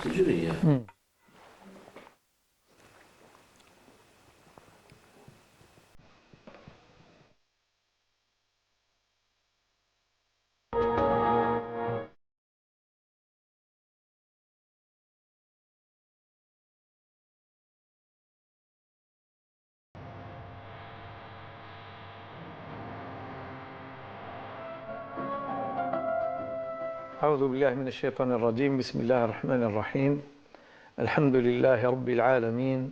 هجرية. أعوذ بالله من الشيطان الرجيم. بسم الله الرحمن الرحيم. الحمد لله رب العالمين،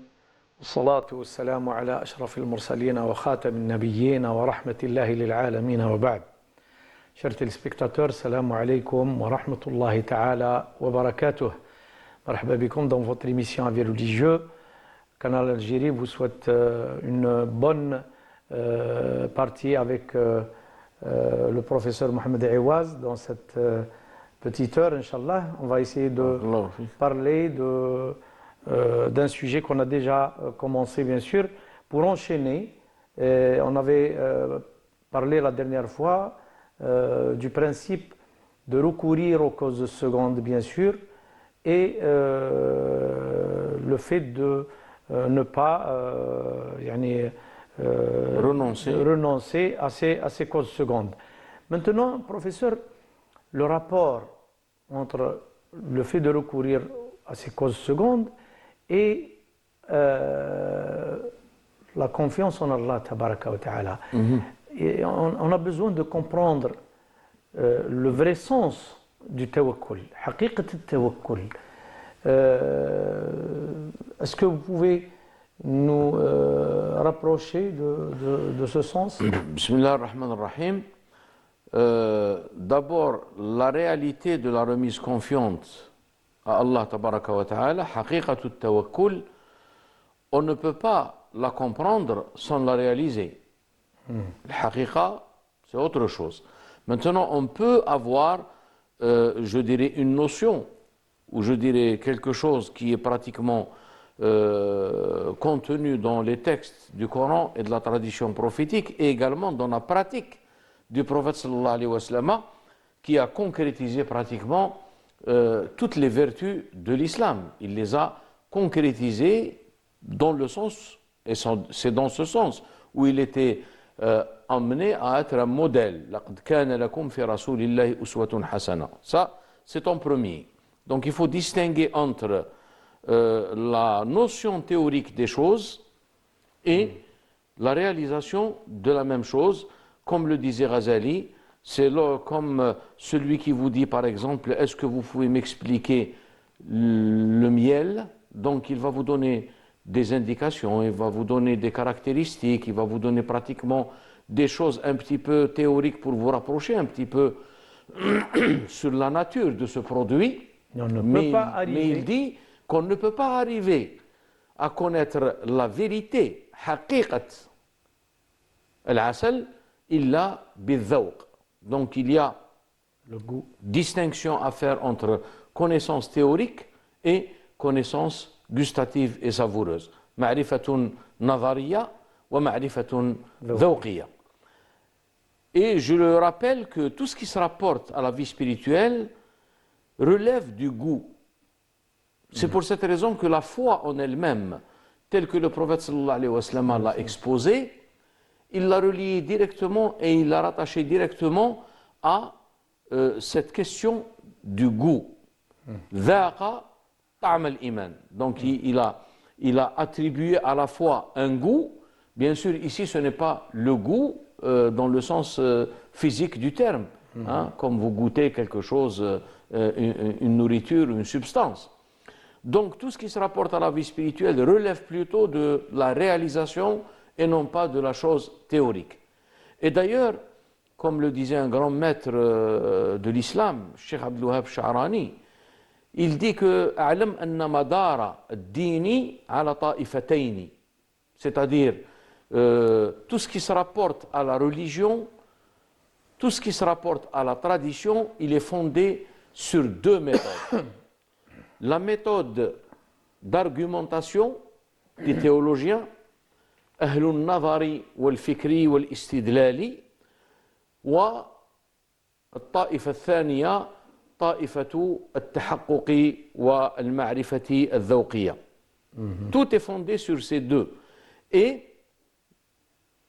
والصلاة والسلام على أشرف المرسلين وخاتم النبيين ورحمة الله للعالمين وبعد. Chers téléspectateurs, salam alaikum wa rahmatullahi ta'ala wa barakatuh. Marhaba bikoum dans votre émission Avis religieux. Canal Algérie vous souhaite une bonne partie avec le professeur Mohamed Aouaz dans cette petite heure, Inch'Allah. On va essayer de parler d'un sujet qu'on a déjà commencé, bien sûr, pour enchaîner. On avait parlé la dernière fois du principe de recourir aux causes secondes, bien sûr, et le fait de ne pas renoncer à ces causes secondes. Maintenant, professeur, le rapport entre le fait de recourir à ces causes secondes et la confiance en Allah tabaraka wa ta'ala. Et on a besoin de comprendre le vrai sens du tawakkul, haqiqat al-tawakkul. Est-ce que vous pouvez nous rapprocher de ce sens? Bismillah ar-Rahman ar-Rahim. D'abord, la réalité de la remise confiante à Allah tabaraka wa ta'ala, haqiqat al-tawakkul, on ne peut pas la comprendre sans la réaliser. La haqiqa, c'est autre chose. Maintenant, on peut avoir, je dirais, une notion, ou je dirais quelque chose qui est pratiquement contenu dans les textes du Coran et de la tradition prophétique, et également dans la pratique du prophète sallallahu alayhi wa sallam, qui a concrétisé pratiquement toutes les vertus de l'islam. Il les a concrétisées dans le sens, et c'est dans ce sens où il était amené à être un modèle. لَقَدْ كَانَ لَكُمْ فِي رَسُولِ اللَّهِ أُسْوَةٌ حَسَنَةٌ. Ça, c'est en premier. Donc il faut distinguer entre la notion théorique des choses et la réalisation de la même chose. Comme le disait Ghazali, c'est comme celui qui vous dit par exemple, est-ce que vous pouvez m'expliquer le miel? Donc il va vous donner des indications, il va vous donner des caractéristiques, il va vous donner pratiquement des choses un petit peu théoriques pour vous rapprocher un petit peu sur la nature de ce produit. Mais il dit qu'on ne peut pas arriver à connaître la vérité, haqiqat al-asal, illa bil-dhawq. Donc il y a le goût, distinction à faire entre connaissance théorique et connaissance gustative et savoureuse. Ma'rifatun nadhariya wa ma'rifatun dhawqiya. Et je le rappelle que tout ce qui se rapporte à la vie spirituelle relève du goût. C'est pour cette raison que la foi en elle-même, telle que le prophète sallallahu alayhi wa sallam l'a exposée, il l'a reliée directement et il l'a rattachée directement à cette question du goût. Dhaqa ta'am al-iman. Donc il a attribué à la foi un goût. Bien sûr, ici ce n'est pas le goût dans le sens physique du terme, hein, comme vous goûtez quelque chose, une nourriture, une substance. Donc tout ce qui se rapporte à la vie spirituelle relève plutôt de la réalisation et non pas de la chose théorique. Et d'ailleurs, comme le disait un grand maître de l'islam, Cheikh Abdul Wahhab Sha'rani, il dit que أعلم أن مدار الدين على طائفتين, c'est-à-dire tout ce qui se rapporte à la religion, tout ce qui se rapporte à la tradition, il est fondé sur deux méthodes. La méthode d'argumentation des théologiens, أهل النظر والفكر والاستدلال, والطائفة الثانية طائفة التحقق والمعرفة الذوقية. Tout est fondé sur ces deux. Et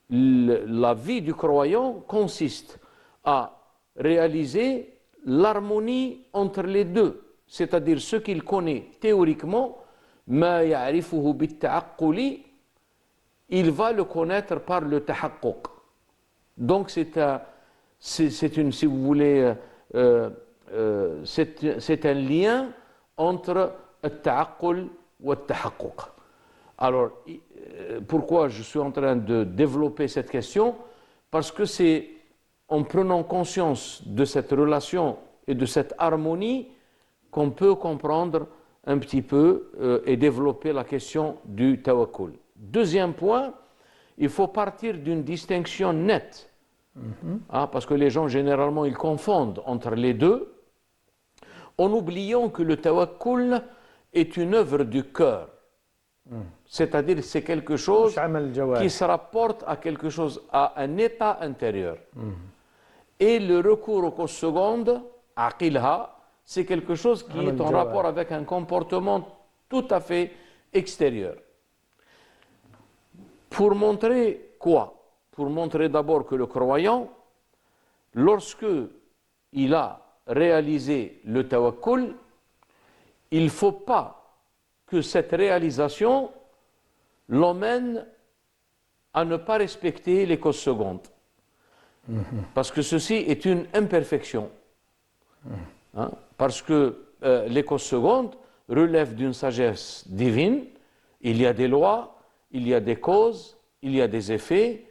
la vie du croyant consiste à réaliser l'harmonie entre les deux, c'est-à-dire ce qu'il connaît théoriquement, ما يعرفه بالتعقل, il va le connaître par le tahaqquq. Donc c'est une, si vous voulez, c'est un lien entre le ta'aqqul et le tahaqquq. Alors, pourquoi je suis en train de développer cette question? Parce que c'est en prenant conscience de cette relation et de cette harmonie qu'on peut comprendre un petit peu et développer la question du tawakkul. Deuxième point, il faut partir d'une distinction nette. Parce que les gens, généralement, ils confondent entre les deux, en oubliant que le tawakkul est une œuvre du cœur. C'est-à-dire c'est quelque chose qui se rapporte à quelque chose, à un état intérieur. Et le recours aux causes secondes, aqilha, c'est quelque chose qui est en rapport avec un comportement tout à fait extérieur. Pour montrer quoi? Pour montrer d'abord que le croyant, lorsque il a réalisé le tawakkul, il ne faut pas que cette réalisation l'emmène à ne pas respecter les causes secondes. Parce que ceci est une imperfection. Parce que les causes secondes relèvent d'une sagesse divine. Il y a des lois, il y a des causes, il y a des effets.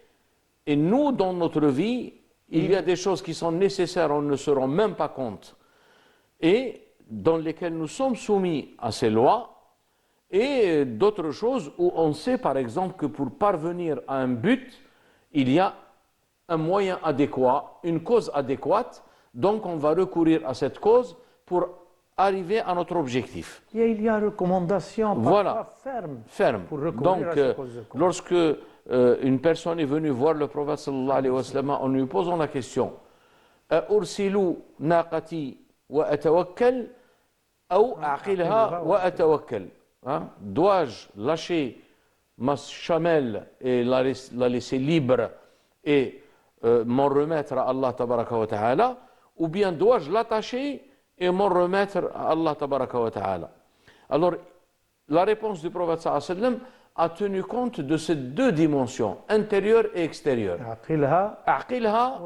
Et nous, dans notre vie, il y a des choses qui sont nécessaires, on ne se rend même pas compte. Et dans lesquelles nous sommes soumis à ces lois. Et d'autres choses où on sait, par exemple, que pour parvenir à un but, il y a un moyen adéquat, une cause adéquate, donc on va recourir à cette cause pour arriver à notre objectif. Et il y a recommandation ferme pour recourir donc, à cette cause. Lorsque une personne est venue voir le prophète sallallahu alayhi wa sallam en lui posant la question أرسل ناقتي وأتوكل أو أعقلها وأتوكل, dois-je lâcher ma chamelle et la laisser libre et m'en remettre à Allah tabaraka wa ta'ala, ou bien dois-je l'attacher et m'en remettre à Allah tabaraka wa ta'ala? Alors, la réponse du prophète sallallahu alayhi wa sallam a tenu compte de ces deux dimensions, intérieure et extérieure. Aqilha,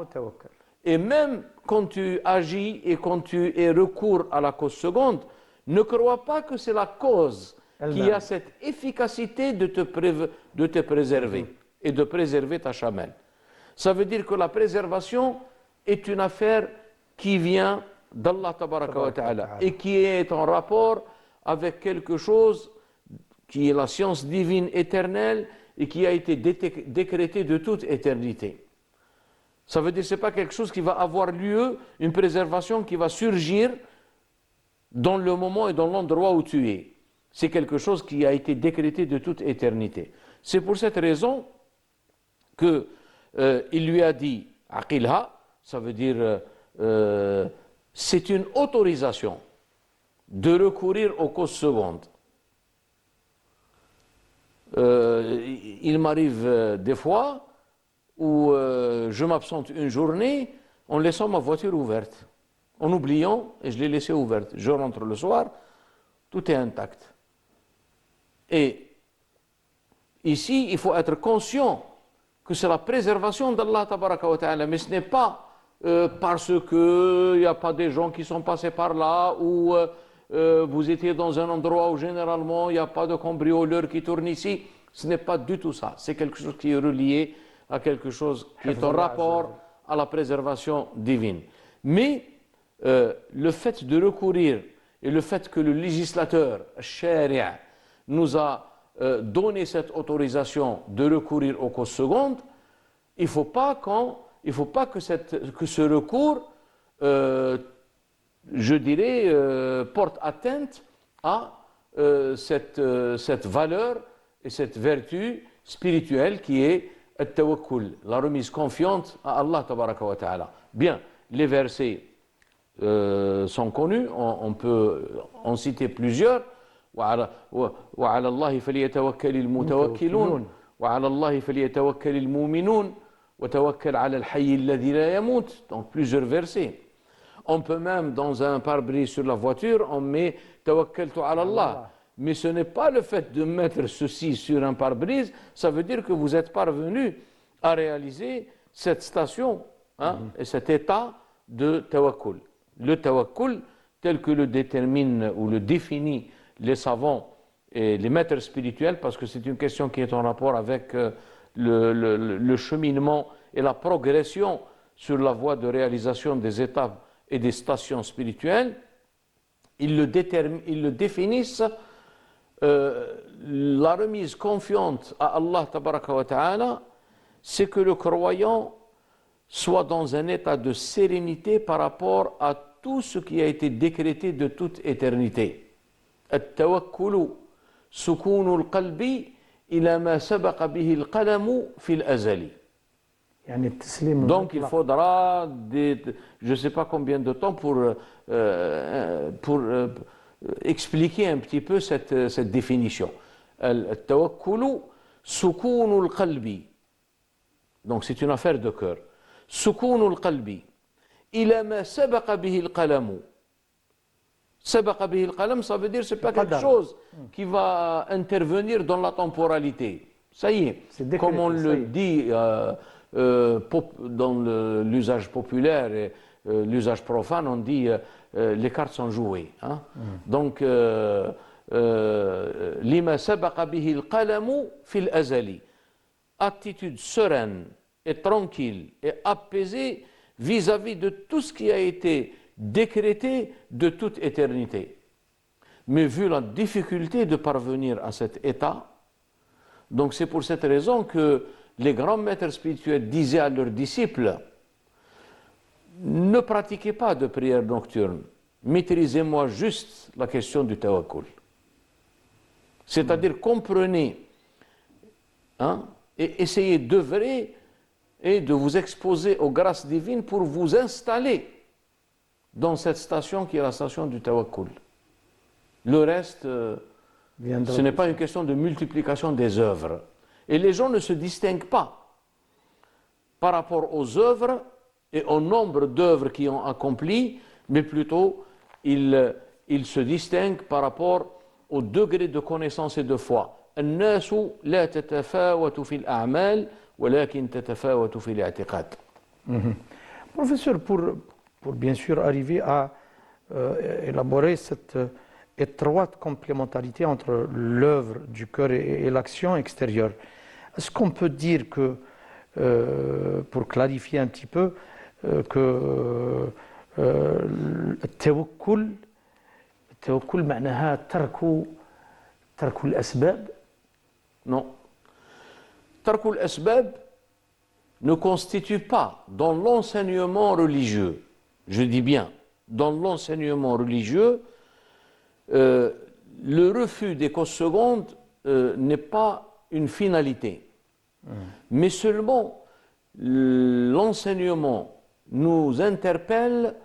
et même quand tu agis et quand tu es recours à la cause seconde, ne crois pas que c'est la cause qui a cette efficacité de te préserver et de préserver ta chamelle. Ça veut dire que la préservation est une affaire qui vient d'Allah tabaraka wa ta'ala et qui est en rapport avec quelque chose qui est la science divine éternelle et qui a été décrété de toute éternité. Ça veut dire que ce n'est pas quelque chose qui va avoir lieu, une préservation qui va surgir dans le moment et dans l'endroit où tu es. C'est quelque chose qui a été décrété de toute éternité. C'est pour cette raison qu'il lui a dit « Aqilha », ça veut dire c'est une autorisation de recourir aux causes secondes. Il m'arrive des fois où je m'absente une journée en laissant ma voiture ouverte, en oubliant, et je l'ai laissée ouverte. Je rentre le soir, tout est intact. Et ici, il faut être conscient que c'est la préservation d'Allah tabaraka wa ta'ala, mais ce n'est pas parce qu'il n'y a pas des gens qui sont passés par là, ou vous étiez dans un endroit où généralement il n'y a pas de cambrioleurs qui tournent ici. Ce n'est pas du tout ça. C'est quelque chose qui est relié à quelque chose qui est en rapport à la préservation divine. Mais le fait de recourir et le fait que le législateur, Sharia, nous a donné cette autorisation de recourir aux causes secondes, il ne faut pas que ce recours, je dirais, porte atteinte à cette valeur et cette vertu spirituelle qui est التوكل, la remise confiante à Allah tabaraka wa ta'ala. Bien, les versets sont connus, on peut en citer plusieurs. وعلى الله فليتوكل المتوكلون وعلى الله فليتوكل المؤمنون وتوكل على الحي الذي لا يموت. Donc plusieurs versets. On peut même, dans un pare-brise sur la voiture, on met Tawakkaltu ala Allah. Mais ce n'est pas le fait de mettre ceci sur un pare-brise, ça veut dire que vous êtes parvenu à réaliser cette station et cet état de tawakkul. Le tawakkul, tel que le détermine ou le définit les savants et les maîtres spirituels, parce que c'est une question qui est en rapport avec le cheminement et la progression sur la voie de réalisation des étapes et des stations spirituelles, ils le définissent la remise confiante à Allah tabaraka wa ta'ala, c'est que le croyant soit dans un état de sérénité par rapport à tout ce qui a été décrété de toute éternité. التوكل سكون القلب إلى ما سبق به القلم في الأزل. Donc il faudra je ne sais pas combien de temps pour expliquer un petit peu cette définition. التوكل سكون القلب. Donc c'est une affaire de cœur. سكون القلب إلى ما سبق به القلم. سبق به القلم, ça veut dire c'est pas quelque chose qui va intervenir dans la temporalité. Ça y est, comme on le dit dans l'usage populaire et l'usage profane, on dit les cartes sont jouées. Hein? Donc, لما سبق به القلم في الأزل. Attitude sereine et tranquille et apaisée vis-à-vis de tout ce qui a été décrété de toute éternité. Mais vu la difficulté de parvenir à cet état, donc c'est pour cette raison que les grands maîtres spirituels disaient à leurs disciples, ne pratiquez pas de prière nocturne, maîtrisez-moi juste la question du tawakkul. C'est-à-dire comprenez et essayez d'œuvrer et de vous exposer aux grâces divines pour vous installer dans cette station qui est la station du tawakkul. Le reste, ce n'est pas une question de multiplication des œuvres. Et les gens ne se distinguent pas par rapport aux œuvres et au nombre d'œuvres qu'ils ont accomplies, mais plutôt ils se distinguent par rapport au degré de connaissance et de foi. الناس لا تتفاوت في الأعمال ولكن تتفاوت في الاعتقاد. Professeur, pour bien sûr arriver à élaborer cette étroite complémentarité entre l'œuvre du cœur et l'action extérieure, est-ce qu'on peut dire que, pour clarifier un petit peu, que التوكل معناها ترك الأسباب؟ Non. Tarkul Asbab ne constitue pas dans l'enseignement religieux, je dis bien, dans l'enseignement religieux, le refus des causes secondes n'est pas une finalité, mais seulement l'enseignement nous interpelle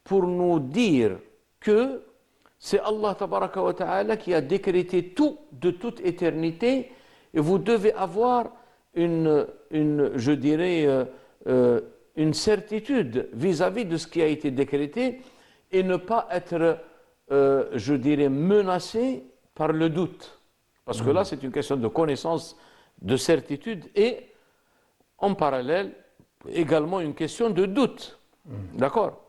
pour nous dire que c'est Allah tabaraka wa ta'ala qui a décrété tout de toute éternité et vous devez avoir une certitude vis-à-vis de ce qui a été décrété et ne pas être, menacé par le doute. Parce que là, c'est une question de connaissance, de certitude et en parallèle, également une question de doute. D'accord?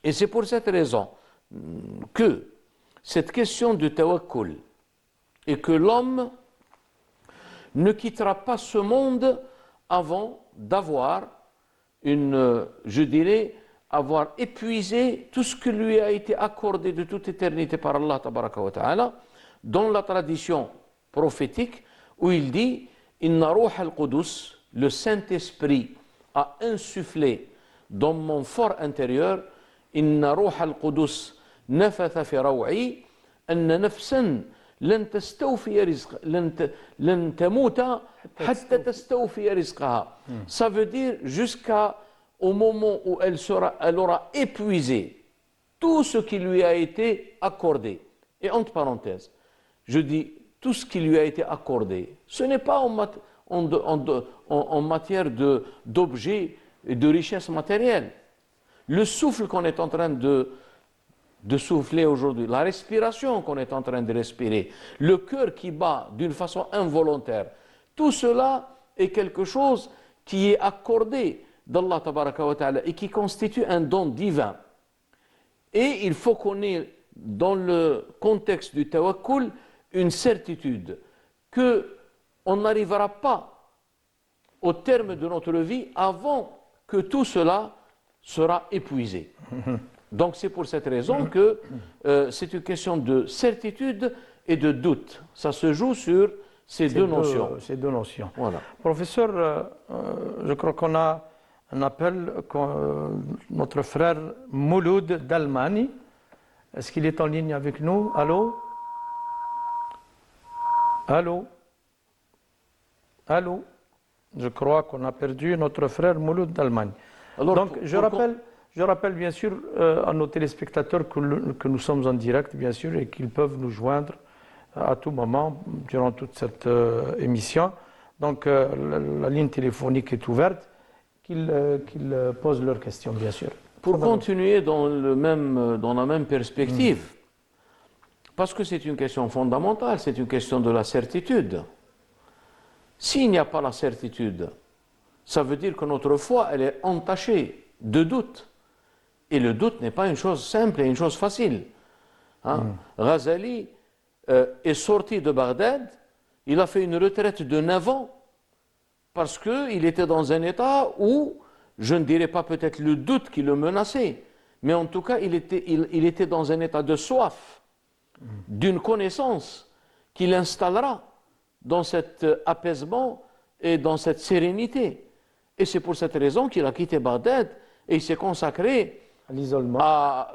Et c'est pour cette raison que cette question de tawakkul et que l'homme ne quittera pas ce monde avant d'avoir avoir épuisé tout ce qui lui a été accordé de toute éternité par Allah tabaraka wa ta'ala dans la tradition prophétique où il dit Inna ruh al-Qudus, le Saint-Esprit a insufflé dans mon fort intérieur Inna ruh al-Qudus nafatha fi raw'i anna nafsan لن تستوفي رزق لن تموت حتى تستوفي رزقها. Ça veut dire jusqu'à au moment où elle aura épuisé tout ce qui lui a été accordé. Et entre parenthèses, je dis tout ce qui lui a été accordé. Ce n'est pas en matière d'objets et de richesses matérielles. Le souffle qu'on est en train de souffler aujourd'hui, la respiration qu'on est en train de respirer, le cœur qui bat d'une façon involontaire, tout cela est quelque chose qui est accordé d'Allah Tabaraka wa Ta'ala et qui constitue un don divin. Et il faut qu'on ait, dans le contexte du tawakkul, une certitude qu'on n'arrivera pas au terme de notre vie avant que tout cela sera épuisé. Donc c'est pour cette raison que c'est une question de certitude et de doute. Ça se joue sur ces deux notions. Ces deux notions. Voilà. Professeur, je crois qu'on a un appel, notre frère Mouloud d'Allemagne. Est-ce qu'il est en ligne avec nous? Allô? Allô? Allô? Je crois qu'on a perdu notre frère Mouloud d'Allemagne. Alors, donc, je rappelle bien sûr à nos téléspectateurs que nous sommes en direct, bien sûr, et qu'ils peuvent nous joindre à tout moment durant toute cette émission. Donc, la ligne téléphonique est ouverte, qu'ils posent leurs questions, bien sûr. Pour continuer dans la même perspective, parce que c'est une question fondamentale, c'est une question de la certitude. S'il n'y a pas la certitude, ça veut dire que notre foi, elle est entachée de doute. Et le doute n'est pas une chose simple et une chose facile. Ghazali est sorti de Bagdad, il a fait une retraite de 9 ans parce qu'il était dans un état où, je ne dirais pas peut-être le doute qui le menaçait, mais en tout cas il était dans un état de soif, d'une connaissance qui l'installera dans cet apaisement et dans cette sérénité. Et c'est pour cette raison qu'il a quitté Bagdad et il s'est consacré à l'isolement, à,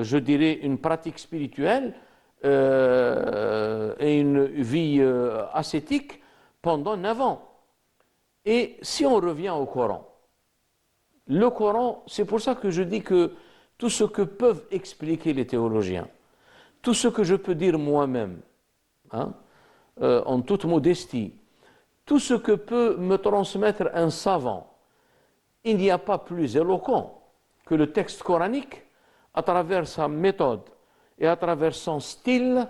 je dirais, une pratique spirituelle et une vie ascétique pendant 9 ans. Et si on revient au Coran, le Coran, c'est pour ça que je dis que tout ce que peuvent expliquer les théologiens, tout ce que je peux dire moi-même, en toute modestie, tout ce que peut me transmettre un savant, il n'y a pas plus éloquent que le texte coranique à travers sa méthode et à travers son style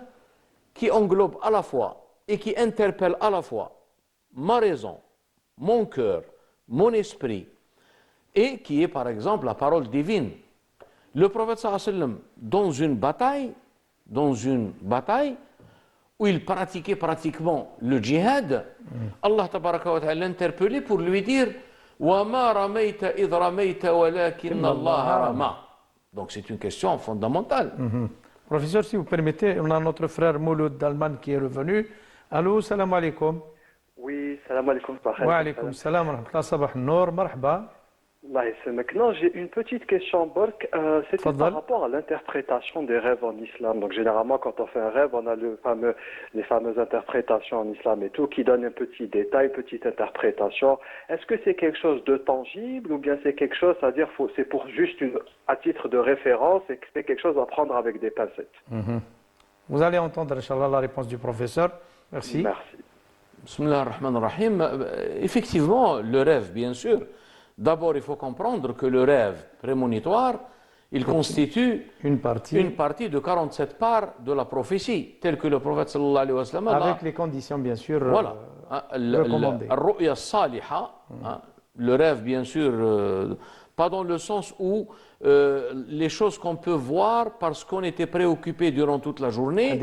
qui englobe à la fois et qui interpelle à la fois ma raison, mon cœur, mon esprit et qui est par exemple la parole divine. Le prophète sallallahu alayhi wa sallam, dans une bataille où il pratiquait pratiquement le djihad, Allah tabaraka wa ta'ala l'interpellait pour lui dire وَمَا رَمَيْتَ إِذْ رَمَيْتَ وَلَكِنَّ اللَّهَ رَمَى. Donc c'est une question fondamentale. Professeur, si vous permettez, on a notre frère Mouloud d'Allemagne qui est revenu. Allô, salam alaikum. Oui, salam alaikum. Wa alaikum salam wa rahmatullah, sabah nour, marhaba. Maintenant, j'ai une petite question, Bork. C'était par rapport à l'interprétation des rêves en islam. Donc, généralement, quand on fait un rêve, on a les fameuses interprétations en islam et tout, qui donnent un petit détail, petite interprétation. Est-ce que c'est quelque chose de tangible ou bien c'est quelque chose, c'est-à-dire c'est pour juste à titre de référence et que c'est quelque chose à prendre avec des pincettes? Vous allez entendre, Inch'Allah, la réponse du professeur. Merci. Merci. Bismillah ar-Rahman ar-Rahim. Effectivement, le rêve, bien sûr. D'abord, il faut comprendre que le rêve prémonitoire, il constitue une partie de 47 parts de la prophétie, telle que le prophète sallallahu alayhi wa sallam avec les conditions, bien sûr, voilà, recommandées. Ar-ru'ya saliha, le rêve, bien sûr, pas dans le sens où les choses qu'on peut voir parce qu'on était préoccupé durant toute la journée,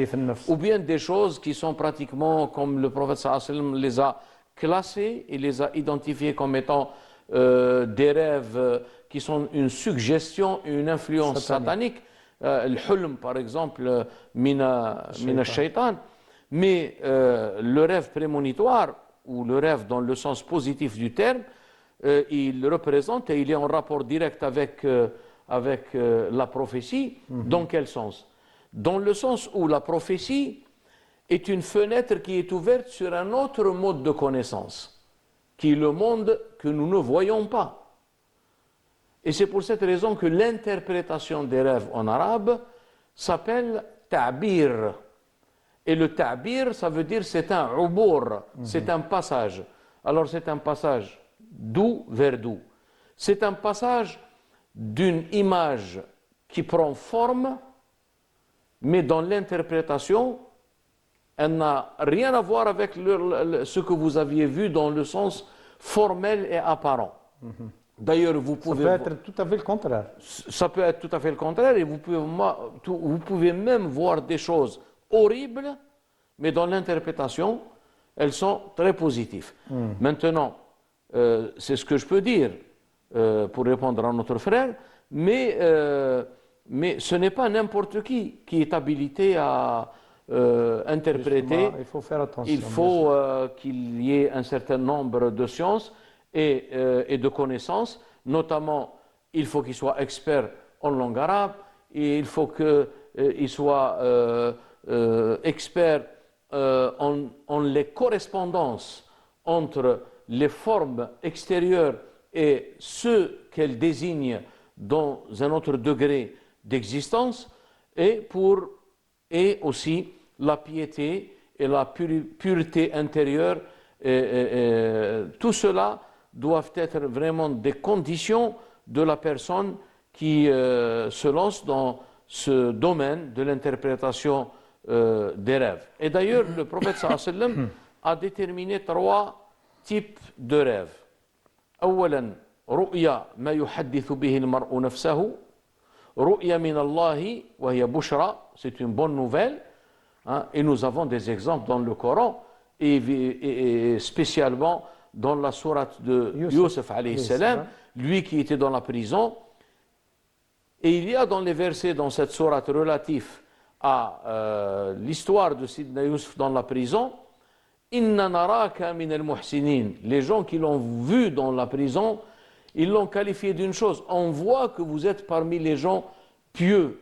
ou bien des choses qui sont pratiquement, comme le prophète sallallahu alayhi wa sallam les a classées et les a identifiées comme étant des rêves qui sont une suggestion, une influence satanique. Le hulm, par exemple, mina shaitan. Mais le rêve prémonitoire, ou le rêve dans le sens positif du terme, il représente et il est en rapport direct avec la prophétie. Dans quel sens? Dans le sens où la prophétie est une fenêtre qui est ouverte sur un autre mode de connaissance, qui est le monde que nous ne voyons pas. Et c'est pour cette raison que l'interprétation des rêves en arabe s'appelle ta'bir. Et le ta'bir, ça veut dire c'est un ubour, c'est un passage. Alors c'est un passage d'où vers d'où? C'est un passage d'une image qui prend forme, mais dans l'interprétation, elle n'a rien à voir avec ce que vous aviez vu dans le sens formel et apparent. D'ailleurs, vous pouvez... Ça peut être tout à fait le contraire. Ça peut être tout à fait le contraire, et vous pouvez même voir des choses horribles, mais dans l'interprétation, elles sont très positives. Maintenant, c'est ce que je peux dire pour répondre à notre frère, mais ce n'est pas n'importe qui est habilité à interpréter. Justement, il faut faire attention. Il faut qu'il y ait un certain nombre de sciences et de connaissances, notamment il faut qu'il soit expert en langue arabe, et il faut qu'il soit expert en les correspondances entre les formes extérieures et ce qu'elles désignent dans un autre degré d'existence, et aussi la piété et la pureté intérieure. Tout cela doivent être vraiment des conditions de la personne qui se lance dans ce domaine de l'interprétation des rêves. Et d'ailleurs, le prophète sallallahu alayhi wa sallam a déterminé 3 types de rêves. أولا رؤيا ما يحدث به المرء نفسه رؤيا من الله وهي بشرى, c'est une bonne nouvelle, hein, et nous avons des exemples dans le Coran et spécialement dans la sourate de Youssef alayhi salam, lui qui était dans la prison. Et il y a dans les versets dans cette sourate relatifs à l'histoire de Sidna Youssef dans la prison, Inna naraka min al-muhsinin. Les gens qui l'ont vu dans la prison, ils l'ont qualifié d'une chose: on voit que vous êtes parmi les gens pieux,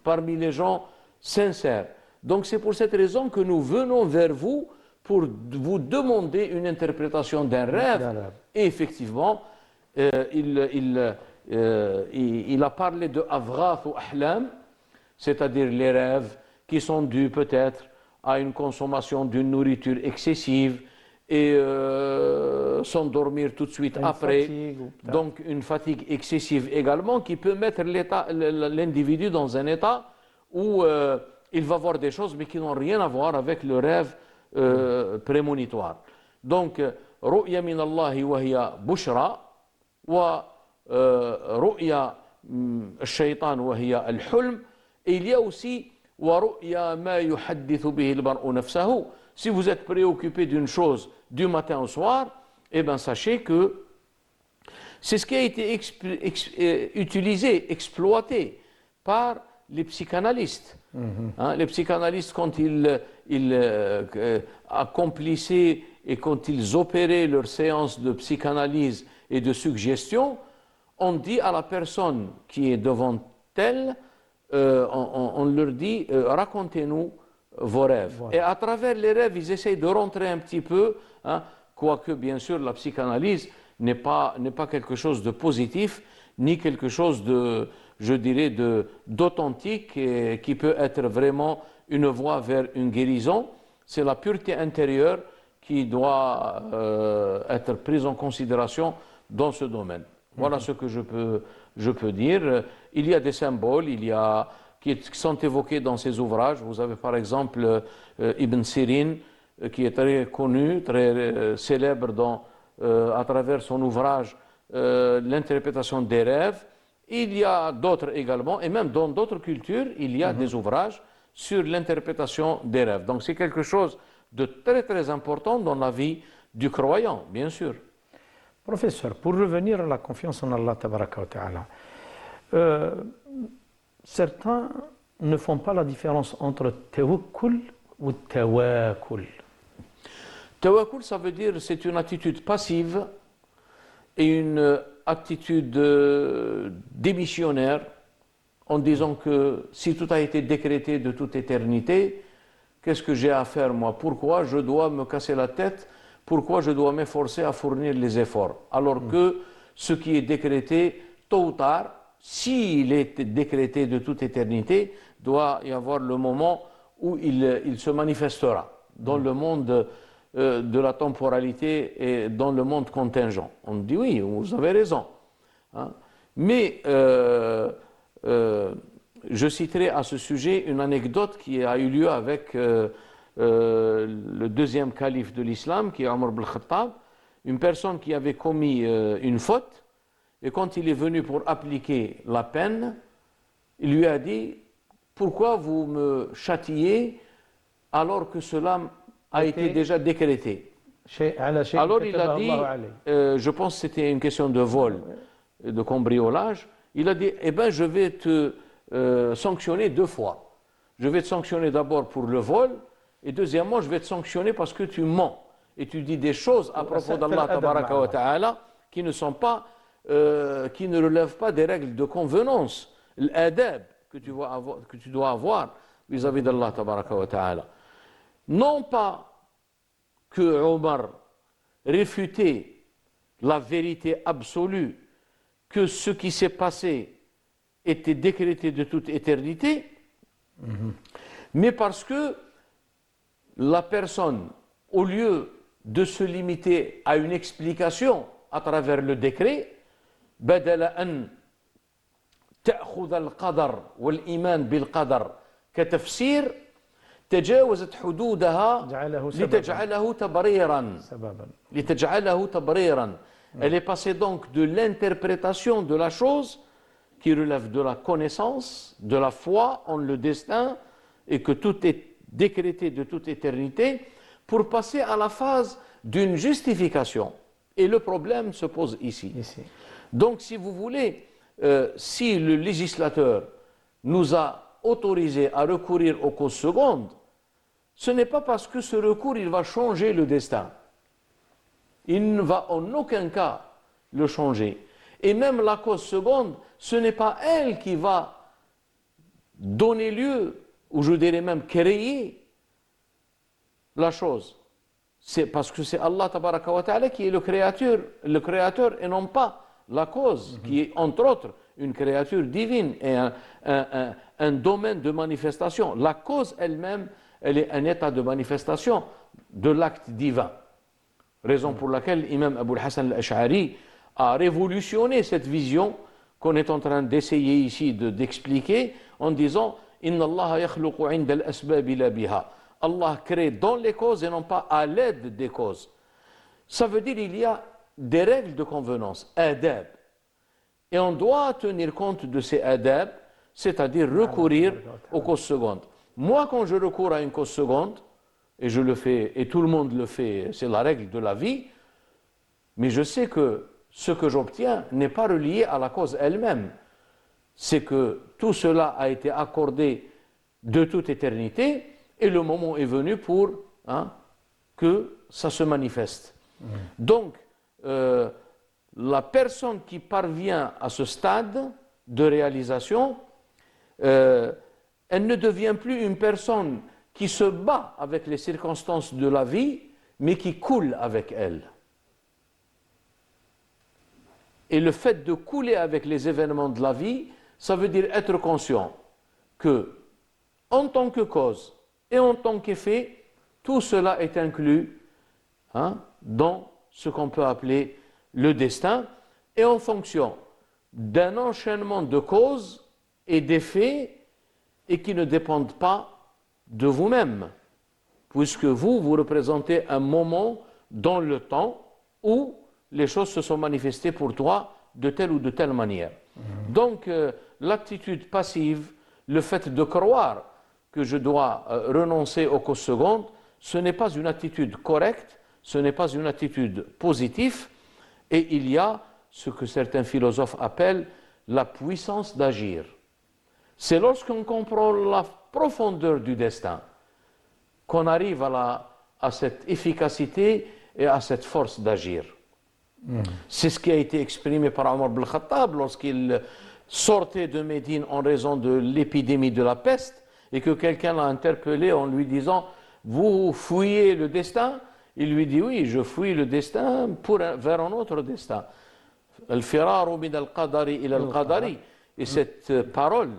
parmi les gens sincères. Donc c'est pour cette raison que nous venons vers vous pour vous demander une interprétation d'un rêve. Et effectivement, il a parlé de avrath ou ahlam, c'est-à-dire les rêves qui sont dus peut-être à une consommation d'une nourriture excessive et s'endormir tout de suite après. Donc une fatigue excessive également qui peut mettre l'individu dans un état où il va voir des choses mais qui n'ont rien à voir avec le rêve prémonitoire. Donc, ru'ya min Allahi wa hiya bushra wa ru'ya al-shaytan wa hiya al-hulm. Et il y a aussi wa ru'ya ma yuhaddithu bihi al-mar'u nafsahu. Si vous êtes préoccupé d'une chose du matin au soir, eh bien sachez que c'est ce qui a été utilisé, exploité par les psychanalystes. Hein, les psychanalystes, quand ils accomplissaient et quand ils opéraient leurs séances de psychanalyse et de suggestion, on dit à la personne qui est devant elle, on leur dit racontez-nous vos rêves. Voilà. Et à travers les rêves, ils essayent de rentrer un petit peu, hein, quoique bien sûr la psychanalyse n'est pas quelque chose de positif, ni quelque chose de, je dirais, d'authentique et qui peut être vraiment une voie vers une guérison. C'est la pureté intérieure qui doit être prise en considération dans ce domaine. Voilà ce que je peux dire. Il y a des symboles, qui sont évoqués dans ces ouvrages. Vous avez par exemple Ibn Sirin, qui est très connu, très célèbre à travers son ouvrage L'interprétation des rêves. Il y a d'autres également, et même dans d'autres cultures, il y a des ouvrages sur l'interprétation des rêves. Donc c'est quelque chose de très très important dans la vie du croyant, bien sûr. Professeur, pour revenir à la confiance en Allah tabaraka wa ta'ala, certains ne font pas la différence entre tawakkul ou tawakkul. Tawakkul, ça veut dire c'est une attitude passive et une attitude démissionnaire en disant que si tout a été décrété de toute éternité, qu'est-ce que j'ai à faire moi? Pourquoi je dois me casser la tête? Pourquoi je dois m'efforcer à fournir les efforts? Alors que ce qui est décrété tôt ou tard, s'il est décrété de toute éternité, doit y avoir le moment où il se manifestera dans le monde de la temporalité et dans le monde contingent. On dit oui, vous avez raison. Hein. Mais je citerai à ce sujet une anecdote qui a eu lieu avec le deuxième calife de l'islam, qui est Omar ibn Khattab, une personne qui avait commis une faute, et quand il est venu pour appliquer la peine, il lui a dit « Pourquoi vous me châtiez alors que cela a été déjà décrété ?» Alors il a dit, je pense que c'était une question de vol, de cambriolage, il a dit « Eh bien, je vais te sanctionner 2 fois. Je vais te sanctionner d'abord pour le vol, et deuxièmement, je vais te sanctionner parce que tu mens. Et tu dis des choses à propos d'Allah tabaraka wa ta'ala qui ne sont pas, qui ne relèvent pas des règles de convenance, l'adab que tu dois avoir vis-à-vis d'Allah tabaraka wa ta'ala. Non pas que Omar réfutait la vérité absolue, que ce qui s'est passé était décrété de toute éternité, mais parce que la personne, au lieu de se limiter à une explication à travers le décret, بدل أن تأخذ القدر والإيمان بالقدر كتفسير تجاوزت حدودها لتجعله تبريرا. Elle est passée donc de l'interprétation de la chose qui relève de la connaissance, de la foi en le destin et que tout est décrété de toute éternité, pour passer à la phase d'une justification. Et le problème se pose ici. Donc, si vous voulez, si le législateur nous a autorisé à recourir aux causes secondes, ce n'est pas parce que ce recours il va changer le destin. Il ne va en aucun cas le changer. Et même la cause seconde, ce n'est pas elle qui va donner lieu, ou je dirais même créer la chose. C'est parce que c'est Allah tabaraka wa ta'ala qui est le créateur et non pas la cause, qui est entre autres une créature divine et un domaine de manifestation. La cause elle-même, elle est un état de manifestation de l'acte divin. Raison pour laquelle l'imam Abu al-Hassan al-Ash'ari a révolutionné cette vision qu'on est en train d'essayer ici d'expliquer en disant « Inna Allah yakhluqu 'inda al-asbab la biha ». Allah crée dans les causes et non pas à l'aide des causes. Ça veut dire qu'il y a des règles de convenance, adab. Et on doit tenir compte de ces adab, c'est-à-dire recourir aux causes secondes. Moi, quand je recours à une cause seconde, et je le fais, et tout le monde le fait, c'est la règle de la vie, mais je sais que ce que j'obtiens n'est pas relié à la cause elle-même. C'est que tout cela a été accordé de toute éternité, et le moment est venu pour que ça se manifeste. Donc, la personne qui parvient à ce stade de réalisation, elle ne devient plus une personne qui se bat avec les circonstances de la vie, mais qui coule avec elles. Et le fait de couler avec les événements de la vie, ça veut dire être conscient que, en tant que cause et en tant qu'effet, tout cela est inclus dans ce qu'on peut appeler le destin, et en fonction d'un enchaînement de causes et d'effets et qui ne dépendent pas de vous-même, puisque vous représentez un moment dans le temps où les choses se sont manifestées pour toi de telle ou de telle manière. Donc, l'attitude passive, le fait de croire que je dois renoncer aux causes secondes, ce n'est pas une attitude correcte, ce n'est pas une attitude positive, et il y a ce que certains philosophes appellent la puissance d'agir. C'est lorsqu'on comprend la profondeur du destin qu'on arrive à cette efficacité et à cette force d'agir. C'est ce qui a été exprimé par Omar ibn Khattab lorsqu'il sortait de Médine en raison de l'épidémie de la peste et que quelqu'un l'a interpellé en lui disant « Vous fuyez le destin ?» Il lui dit « Oui, je fuis le destin vers un autre destin. » الفرار من القدر إلى القدر. Et cette parole,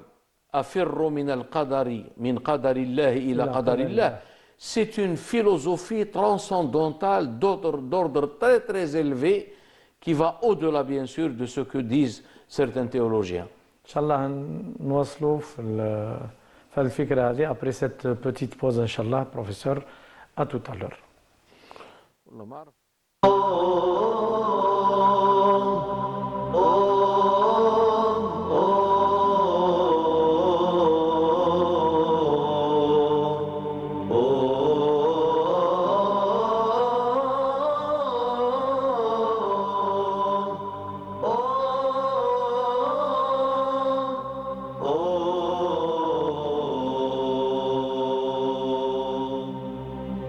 أفر من القدر من قدر الله إلى قدر الله, c'est une philosophie transcendantale d'ordre très très élevé qui va au-delà bien sûr de ce que disent certains théologiens. Inch'Allah, نواصلوا في الفكرة هذه après cette petite pause, Inch'Allah, professeur. À tout à l'heure.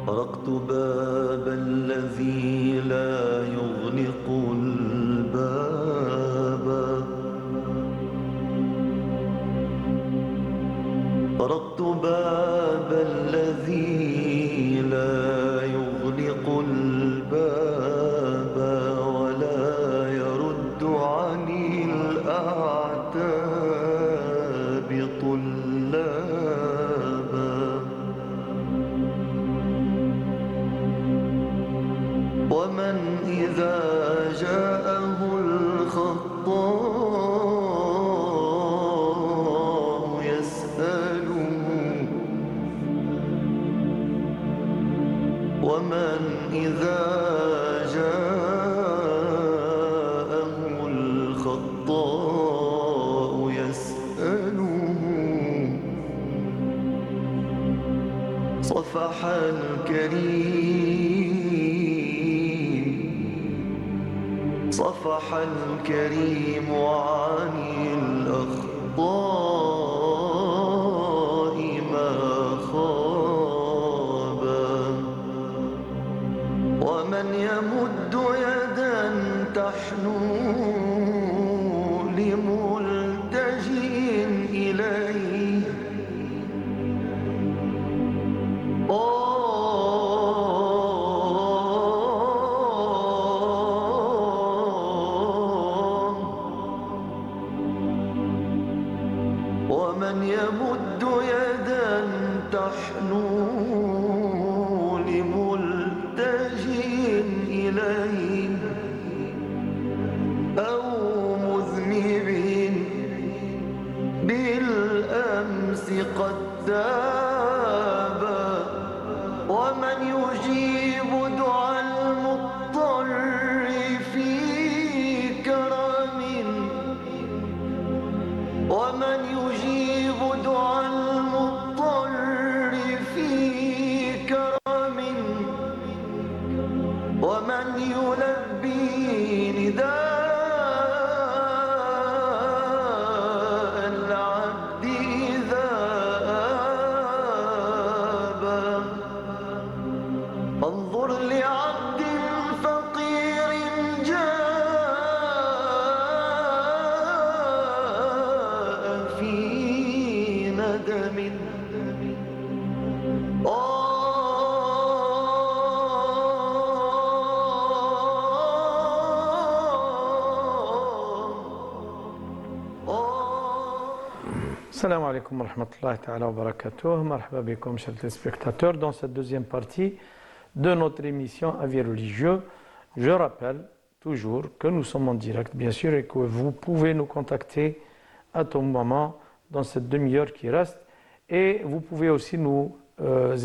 طرقت باب الذي لا يغلق الباب، طرقت باب الذي لا يغلق الباب ولا يرد عن الأعتاب طلابا، ومن إذا جاءه الخطاء يسأله، ومن إذا جاءه الخطاء يسأله صفح صفح الكريم عن الأخطاء ما خابا، ومن يمد يدا تحنو لملتجئ إليه ومن يمد يدا تحنو لملتجئ إليه أو مذنب بالأمس قد تاب، ومن يجيب دعاء المضطر في كرم، ومن يجيب دعاء المضطر في كرم، ومن يلبي نداء العبد إذا آبى. انظر لعبد فقير جاء في ندم، Salam alaikum wa rahmatullahi ta'ala wa barakatuh. Marhaba bikum, chers téléspectateurs, dans cette deuxième partie de notre émission Avis religieux. Je rappelle toujours que nous sommes en direct, bien sûr, et que vous pouvez nous contacter à tout moment dans cette demi-heure qui reste. Et vous pouvez aussi nous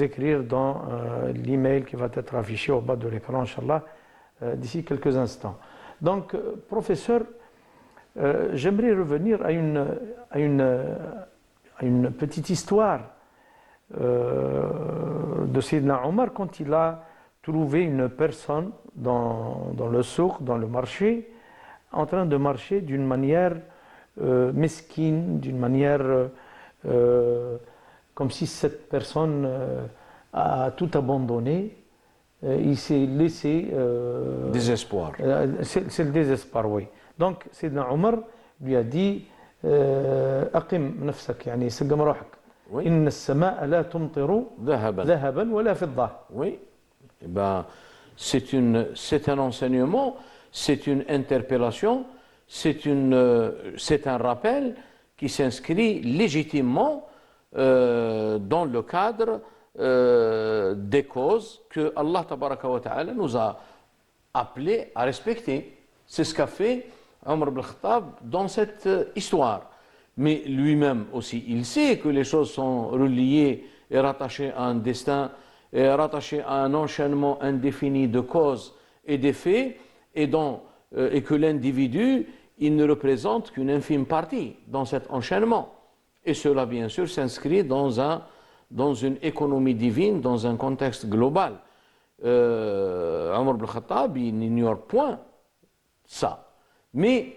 écrire dans l'email qui va être affiché au bas de l'écran, Inch'Allah, d'ici quelques instants. Donc, professeur, j'aimerais revenir à une petite histoire de Sayyidina Omar quand il a trouvé une personne dans le souk, dans le marché, en train de marcher d'une manière mesquine, d'une manière comme si cette personne a tout abandonné. Il s'est laissé... Désespoir. C'est le désespoir, oui. Donc, Sayyidina Omar lui a dit أقم نفسك يعني سقم روحك إن السماء لا تمطر ذهبا ولا فضة. Oui, eh ben, c'est un enseignement, c'est une interpellation c'est un rappel qui s'inscrit légitimement dans le cadre des causes que Allah tabaraka wa ta'ala nous a appelés à respecter. C'est ce qu'a fait Omar ibn Khattab dans cette histoire. Mais lui-même aussi, il sait que les choses sont reliées et rattachées à un destin, et rattachées à un enchaînement indéfini de causes et d'effets, et que l'individu, il ne représente qu'une infime partie dans cet enchaînement. Et cela, bien sûr, s'inscrit dans une économie divine, dans un contexte global. Omar ibn Khattab, il n'ignore point ça. Mais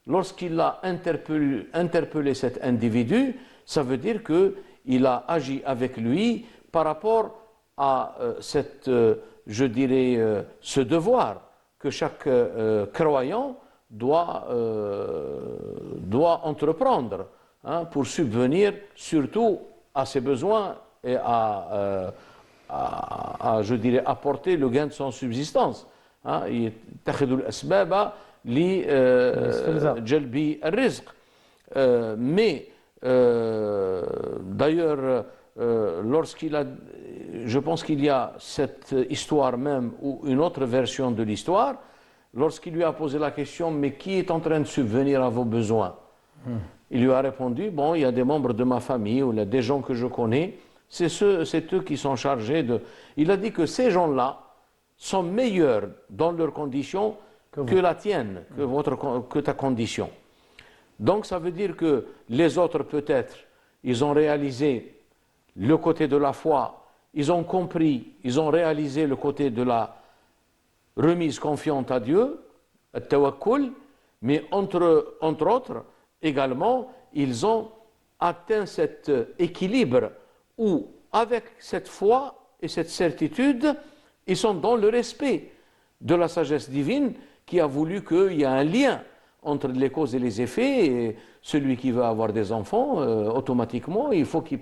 lorsqu'il a interpellé cet individu, ça veut dire qu'il a agi avec lui par rapport à je dirais, ce devoir que chaque croyant doit entreprendre pour subvenir surtout à ses besoins et à je dirais, apporter le gain de son subsistance. يتخذ الأسباب لجلب الرزق. Mais d'ailleurs, je pense qu'il y a cette histoire même ou une autre version de l'histoire, lorsqu'il lui a posé la question, mais qui est en train de subvenir à vos besoins? Il lui a répondu, bon, il y a des membres de ma famille ou des gens que je connais, c'est eux qui sont chargés de... Il a dit que ces gens-là sont meilleurs dans leurs conditions que la tienne, que ta condition. Donc ça veut dire que les autres peut-être, ils ont réalisé le côté de la foi, ils ont compris, ils ont réalisé le côté de la remise confiante à Dieu, le tawakkul, mais entre autres, également, ils ont atteint cet équilibre où, avec cette foi et cette certitude, ils sont dans le respect de la sagesse divine qui a voulu qu'il y ait un lien entre les causes et les effets. Et celui qui veut avoir des enfants, automatiquement, il faut qu'il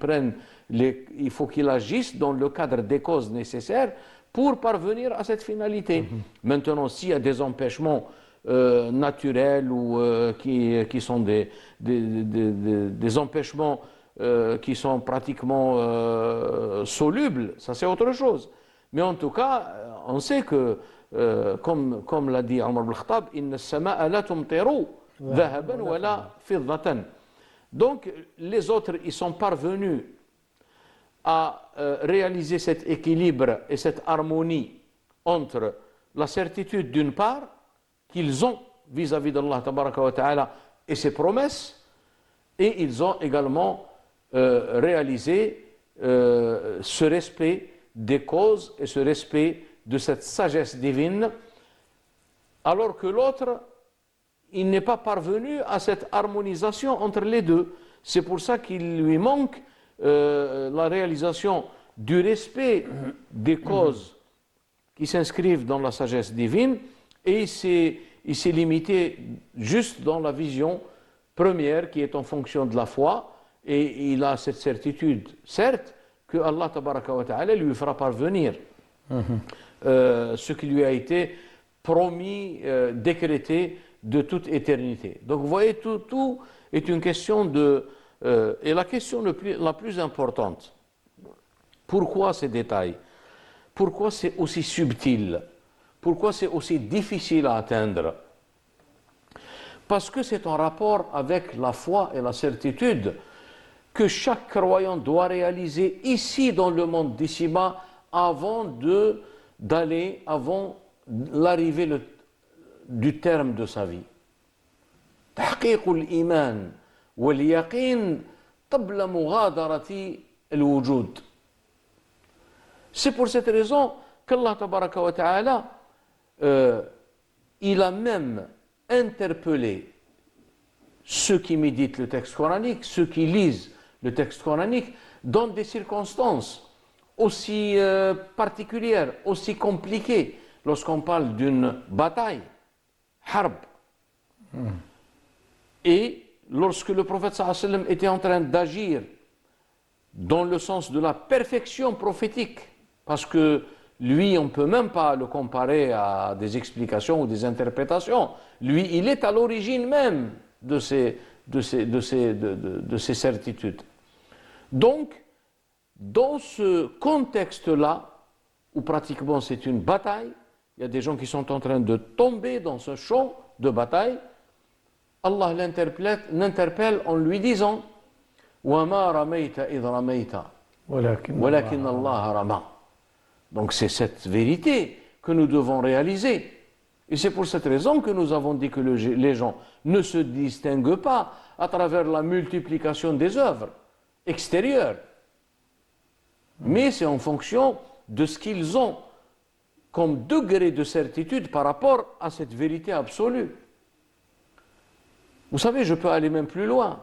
agisse dans le cadre des causes nécessaires pour parvenir à cette finalité. Maintenant, s'il y a des empêchements naturels ou qui sont des empêchements qui sont pratiquement solubles, ça c'est autre chose. Mais en tout cas, on sait que, comme l'a dit Omar ibn Khattab, Inna as-sama'a la tumtiru dhahaban wa la fiddatan. Donc, les autres, ils sont parvenus à réaliser cet équilibre et cette harmonie entre la certitude d'une part qu'ils ont vis-à-vis d'Allah tabaraka wa ta'ala et ses promesses, et ils ont également réalisé ce respect des causes et ce respect de cette sagesse divine, alors que l'autre, il n'est pas parvenu à cette harmonisation entre les deux. C'est pour ça qu'il lui manque la réalisation du respect des causes qui s'inscrivent dans la sagesse divine, et il s'est limité juste dans la vision première qui est en fonction de la foi, et il a cette certitude, certes, que Allah tabaraka wa ta'ala lui fera parvenir ce qui lui a été promis, décrété de toute éternité. Donc vous voyez, tout est une question de... et la question la plus importante, pourquoi ces détails? Pourquoi c'est aussi subtil? Pourquoi c'est aussi difficile à atteindre? Parce que c'est en rapport avec la foi et la certitude que chaque croyant doit réaliser ici dans le monde d'ici-bas avant l'arrivée du terme de sa vie. تحقيق الإيمان واليقين قبل مغادرة الوجود. C'est pour cette raison qu'Allah tabaraka wa ta'ala il a même interpellé ceux qui méditent le texte coranique, ceux qui lisent le texte coranique, dans des circonstances aussi particulières, aussi compliquées, lorsqu'on parle d'une bataille, harb. Et lorsque le prophète sallallahu alayhi wa sallam était en train d'agir dans le sens de la perfection prophétique, parce que lui, on ne peut même pas le comparer à des explications ou des interprétations. Lui, il est à l'origine même de ces certitudes. Donc, dans ce contexte-là, où pratiquement c'est une bataille, il y a des gens qui sont en train de tomber dans ce champ de bataille, Allah l'interpelle en lui disant وَمَا رَمَيْتَ إِذْ رَمَيْتَ وَلَكِنَّ اللَّهَ رَمَى. Donc c'est cette vérité que nous devons réaliser. Et c'est pour cette raison que nous avons dit que les gens ne se distinguent pas à travers la multiplication des œuvres extérieures. Mais c'est en fonction de ce qu'ils ont comme degré de certitude par rapport à cette vérité absolue. Vous savez, je peux aller même plus loin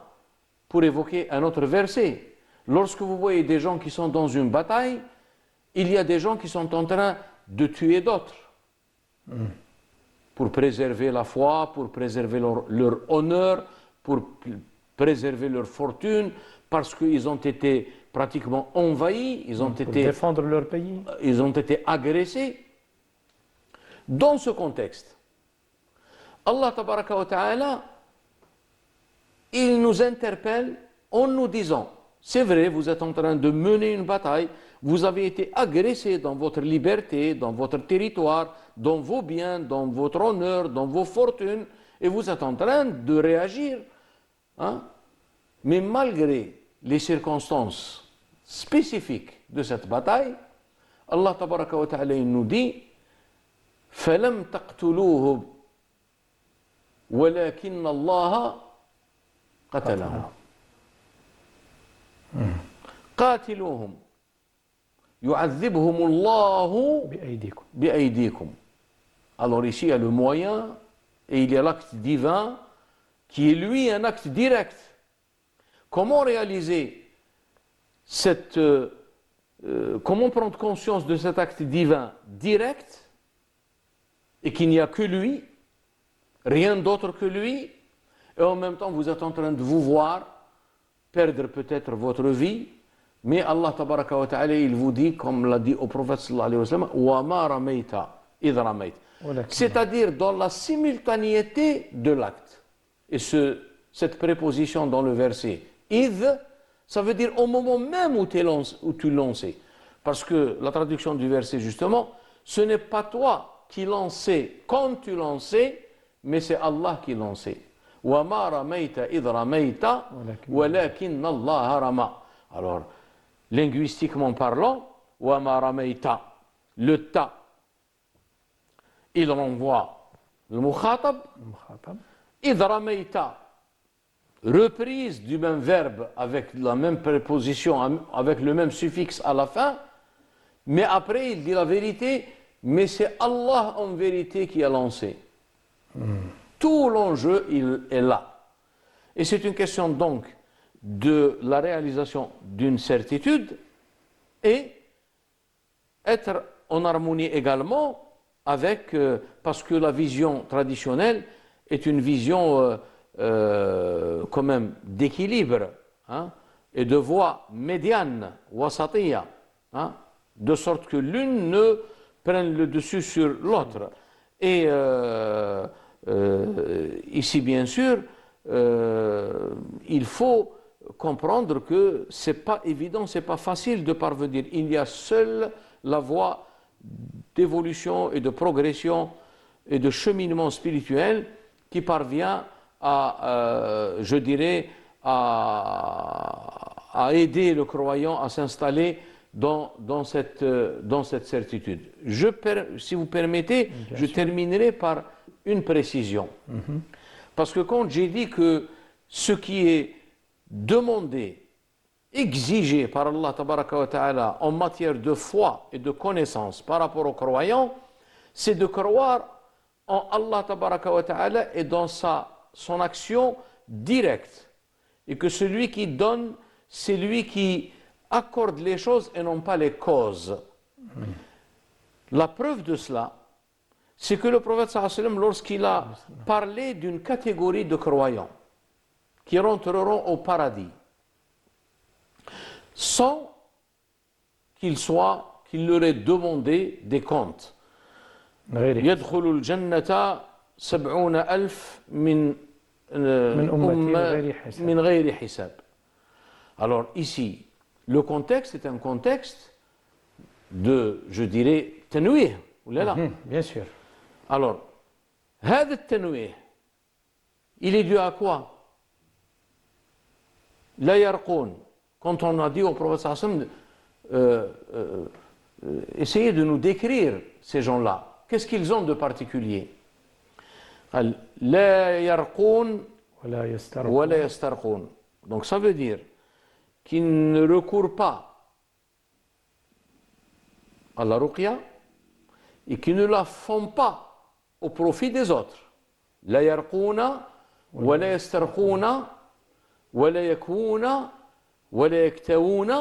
pour évoquer un autre verset. Lorsque vous voyez des gens qui sont dans une bataille, il y a des gens qui sont en train de tuer d'autres pour préserver la foi, pour préserver leur honneur, pour préserver leur fortune, parce qu'ils ont été pratiquement envahis, pour défendre leur pays. Ils ont été agressés. Dans ce contexte, Allah tabaraka wa ta'ala, il nous interpelle en nous disant, c'est vrai, vous êtes en train de mener une bataille, vous avez été agressé dans votre liberté, dans votre territoire, dans vos biens, dans votre honneur, dans vos fortunes, et vous êtes en train de réagir. Hein? Mais malgré les circonstances spécifiques de cette bataille, Allah tabaraka wa ta'ala nous dit فَلَمْ تَقْتُلُوهُ وَلَكِنَّ اللَّهَ قَتَلَهُمْ قاتلوهم يعذبهم الله بأيديكم. Alors ici il y a le moyen et il y a l'acte divin qui est lui un acte direct. Comment réaliser comment prendre conscience de cet acte divin direct et qu'il n'y a que lui, rien d'autre que lui, et en même temps vous êtes en train de vous voir perdre peut-être votre vie, mais Allah tabaraka wa ta'ala, il vous dit, comme l'a dit au prophète sallallahu alayhi wa sallam, وَمَا رَمَيْتَ إِذْ رَمَيْتَ. C'est-à-dire dans la simultanéité de l'acte. Et cette préposition dans le verset إِذْ, ça veut dire au moment même où tu lançais. Parce que la traduction du verset justement, ce n'est pas toi qui lançais quand tu lançais, mais c'est Allah qui lançait. وَمَا رَمَيْتَ إِذْ رَمَيْتَ وَلَكِنَّ اللَّهَ رَمَى. Alors, linguistiquement parlant, وَمَا رَمَيْتَ, le ta, il renvoie le mukhatab. إِذْ رَمَيْتَ, reprise du même verbe avec la même préposition, avec le même suffixe à la fin, mais après il dit la vérité, mais c'est Allah en vérité qui a lancé. Tout l'enjeu, il est là. Et c'est une question donc de la réalisation d'une certitude et être en harmonie également avec, parce que la vision traditionnelle est une vision quand même d'équilibre, hein, et de voie médiane, wasatiyya, hein, de sorte que l'une ne prenne le dessus sur l'autre. Et ici, bien sûr, il faut comprendre que c'est pas évident, c'est pas facile de parvenir. Il y a seule la voie d'évolution et de progression et de cheminement spirituel qui parvient à, je dirais, à aider le croyant à s'installer dans cette certitude. Si vous permettez, je terminerai par une précision. Parce que quand j'ai dit que ce qui est demandé, exigé par Allah tabaraka wa ta'ala en matière de foi et de connaissance par rapport aux croyants, c'est de croire en Allah tabaraka wa ta'ala et dans son action directe. Et que celui qui donne, c'est lui qui accorde les choses et non pas les causes. La preuve de cela, c'est que le prophète sallallahu alayhi wa sallam, lorsqu'il a parlé d'une catégorie de croyants qui rentreront au paradis sans qu'ils qu'il leur ait demandé des comptes. يدخل الجنة 70,000 من من غير حساب. Alors ici, le contexte est un contexte de, je dirais, tanouih, ou là. Bien sûr. Alors, هذا التنويه, il est dû à quoi? لا يرقون. Quand on a dit au prophète sallallahu alayhi wa sallam, essayez de nous décrire ces gens-là. Qu'est-ce qu'ils ont de particulier? قال لا يرقون ولا يسترقون. Donc ça veut dire qu'ils ne recourent pas à la ruqya et qu'ils ne la font pas au profit des autres. لا يرقون ولا يسترقون ولا يكوون ولا يكتوون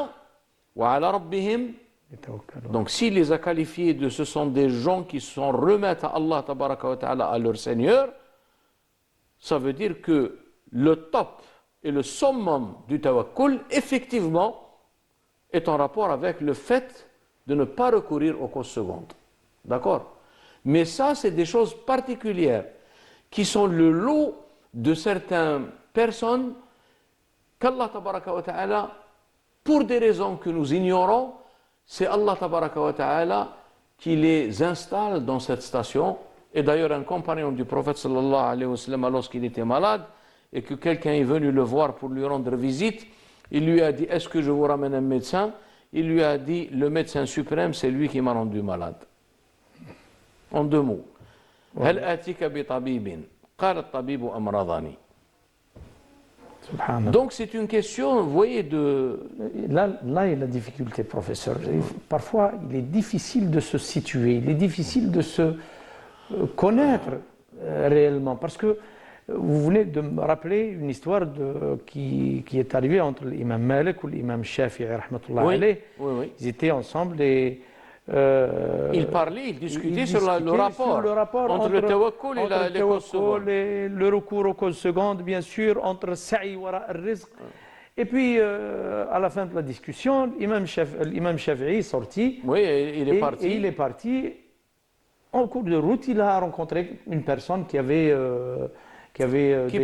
وعلى ربهم. Donc s'il les a qualifiés de ce sont des gens qui se remettent à Allah tabaraka wa ta'ala, à leur Seigneur, ça veut dire que le top et le summum du tawakkul, effectivement, est en rapport avec le fait de ne pas recourir aux causes secondes. D'accord? Mais ça, c'est des choses particulières qui sont le lot de certaines personnes qu'Allah tabaraka wa ta'ala, pour des raisons que nous ignorons, c'est Allah tabaraka wa ta'ala qui les installe dans cette station. Et d'ailleurs, un compagnon du prophète sallallahu alayhi wa sallam, lorsqu'il était malade et que quelqu'un est venu le voir pour lui rendre visite, il lui a dit: est-ce que je vous ramène un médecin? Il lui a dit: le médecin suprême, c'est lui qui m'a rendu malade. En deux mots. هل آتيك بطبيب قال الطبيب أمرضني. Donc c'est une question, vous voyez, de... Là est la difficulté, professeur. Parfois, il est difficile de se situer, il est difficile de se connaître réellement. Parce que vous venez de me rappeler une histoire qui est arrivée entre l'imam Malik et l'imam Shafi'i, rahmatullah alayh. Oui. Ils étaient ensemble et... ils parlaient, ils discutaient sur le rapport entre le tawakkul et les causes secondes. Le recours aux causes secondes, bien sûr, entre sa'i wara al-rizq. Et puis, à la fin de la discussion, l'imam Shafi'i est sorti. Oui, il est parti. Et il est parti. En cours de route, il a rencontré une personne qui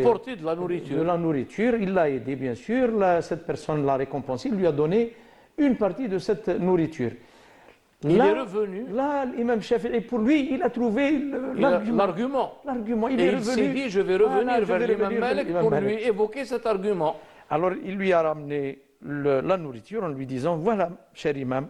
portait de la nourriture. De la nourriture. Il l'a aidé, bien sûr. Cette personne l'a récompensé. Il lui a donné une partie de cette nourriture. Il est revenu. Là, l'imam Shafi'i, pour lui, il a trouvé l'argument. Il s'est dit: je vais revenir vers l'imam Malik pour lui évoquer cet argument. Alors, il lui a ramené la nourriture en lui disant: voilà, cher imam,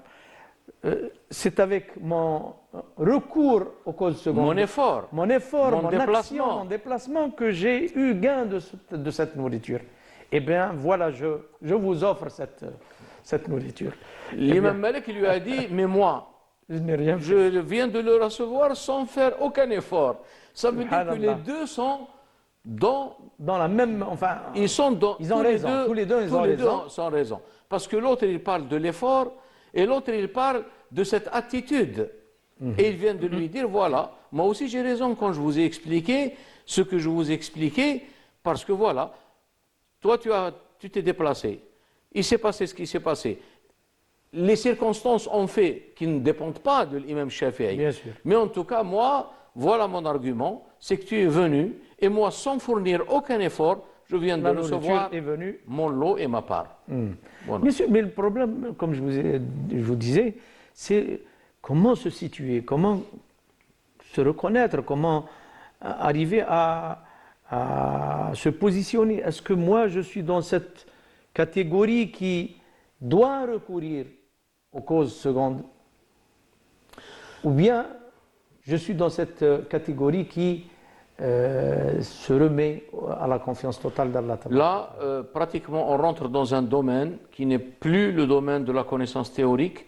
c'est avec mon recours aux causes secondes, mon effort, mon déplacement, action, mon déplacement, que j'ai eu gain de cette nourriture. Eh bien, voilà, je vous offre cette nourriture. L'imam Malik lui a dit: mais moi, je viens de le recevoir sans faire aucun effort. Ça veut dire que les deux sont dans la même... Enfin, ils ont raison. Tous les deux, ils ont raison. Parce que l'autre, il parle de l'effort et l'autre, il parle de cette attitude. Et il vient de lui dire: voilà, moi aussi j'ai raison quand je vous ai expliqué ce que je vous ai expliqué, parce que voilà, toi tu t'es déplacé. Il s'est passé ce qui s'est passé. Les circonstances ont fait qui ne dépendent pas de l'imam Shafi'i. Bien sûr. Mais en tout cas, moi, voilà mon argument, c'est que tu es venu, et moi, sans fournir aucun effort, je viens de recevoir mon lot et ma part. Voilà. Bien sûr, mais le problème, comme je vous disais, c'est comment se situer, comment se reconnaître, comment arriver à se positionner. Est-ce que moi, je suis dans cette catégorie qui doit recourir aux causes secondes, ou bien je suis dans cette catégorie qui se remet à la confiance totale d'Allah. Là, pratiquement, on rentre dans un domaine qui n'est plus le domaine de la connaissance théorique,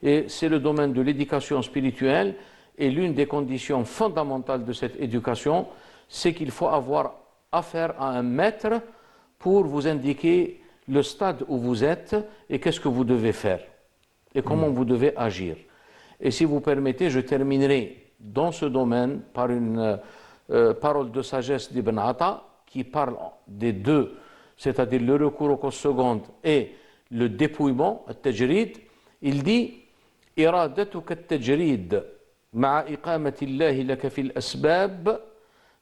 et c'est le domaine de l'éducation spirituelle. Et l'une des conditions fondamentales de cette éducation, c'est qu'il faut avoir affaire à un maître pour vous indiquer le stade où vous êtes et qu'est-ce que vous devez faire et comment vous devez agir. Et si vous permettez, je terminerai dans ce domaine par une parole de sagesse d'Ibn Atta qui parle des deux, c'est-à-dire le recours aux causes secondes et le dépouillement, al-tajrid. Il dit: إرادتك التجريد مع إقامة الله لك في الأسباب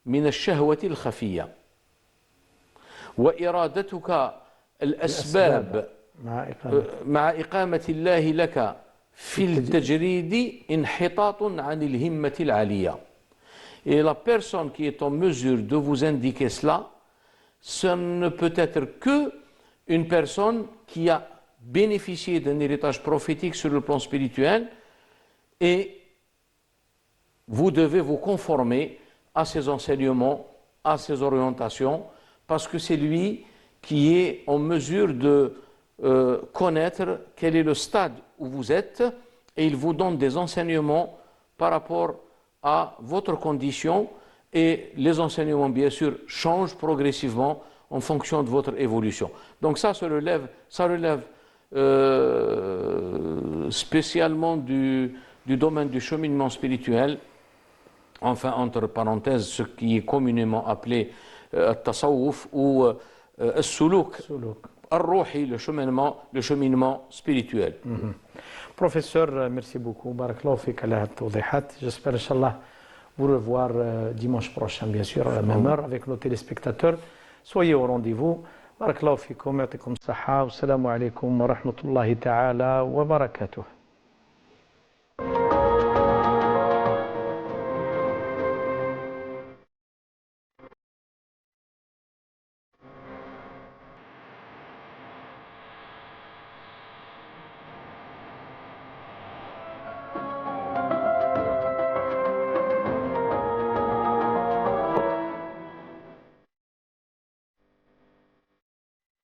من الشهوة الخفية، وإرادتك الأسباب مع إقامة الله لك في التجريد انحطاط عن الهمة العالية. Et la personne qui est en mesure de vous indiquer cela, ce ne peut être que une personne qui a bénéficié d'un héritage prophétique sur le plan spirituel, et vous devez vous conformer à ses enseignements, à ses orientations, parce que c'est lui qui est en mesure de connaître quel est le stade où vous êtes, et il vous donne des enseignements par rapport à votre condition, et les enseignements bien sûr changent progressivement en fonction de votre évolution. Donc ça relève spécialement du domaine du cheminement spirituel, enfin entre parenthèses ce qui est communément appelé التصوف ou السلوك الروحي, le cheminement spirituel. Professeur, merci beaucoup. Barakallahu fik ala had tawdihat. J'espère, Inch'Allah, vous revoir dimanche prochain, bien sûr, à la même heure, avec nos téléspectateurs. Soyez au rendez-vous. Barakallahu fikum, ya'tikum saha, wassalamu alaikum wa rahmatullahi ta'ala wa barakatuh.